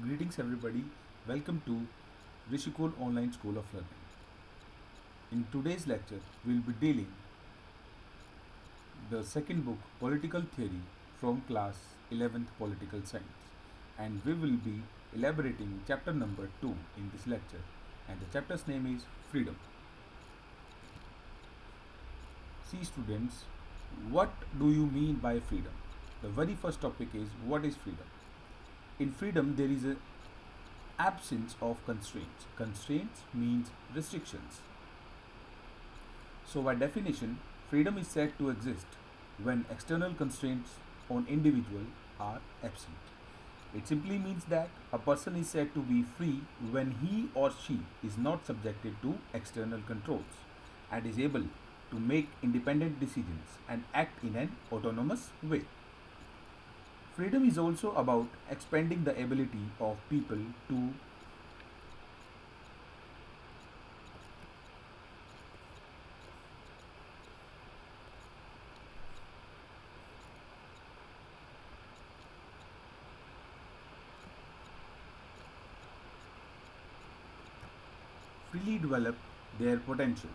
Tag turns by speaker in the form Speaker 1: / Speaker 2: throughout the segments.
Speaker 1: Greetings everybody. Welcome to Rishikul Online School of Learning. In today's lecture, we'll be dealing the second book Political Theory from class 11th Political Science, and we will be elaborating chapter number 2 in this lecture, and the chapter's name is Freedom. See students, what do you mean by freedom? The very first topic is what is freedom? In freedom there is a absence of constraints. Constraints means restrictions. So, by definition, freedom is said to exist when external constraints on individual are absent. It simply means that a person is said to be free when he or she is not subjected to external controls and is able to make independent decisions and act in an autonomous way. Freedom is also about expanding the ability of people to freely develop their potential.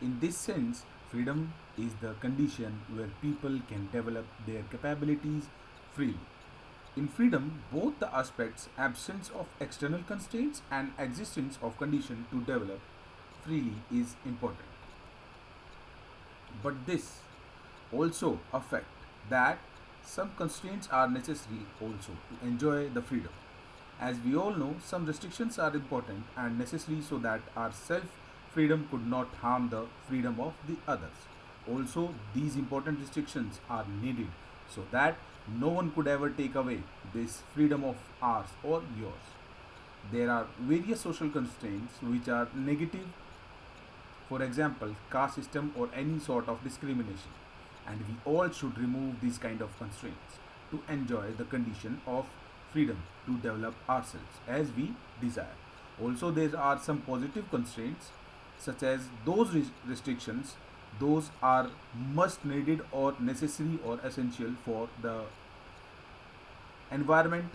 Speaker 1: In this sense, freedom is the condition where people can develop their capabilities freely. In freedom, both the aspects absence of external constraints and existence of condition to develop freely is important. But this also affect that some constraints are necessary also to enjoy the freedom. As we all know, some restrictions are important and necessary so that our self freedom could not harm the freedom of the others. Also, these important restrictions are needed so that no one could ever take away this freedom of ours or yours. There are various social constraints which are negative, for example, caste system or any sort of discrimination. And we all should remove these kind of constraints to enjoy the condition of freedom to develop ourselves as we desire. Also, there are some positive constraints such as those restrictions, those are must needed or necessary or essential for the environment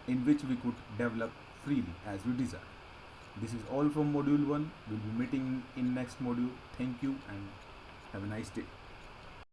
Speaker 1: in which we could develop freely as we desire. This is all from module 1. We'll be meeting in next module. Thank you and have a nice day.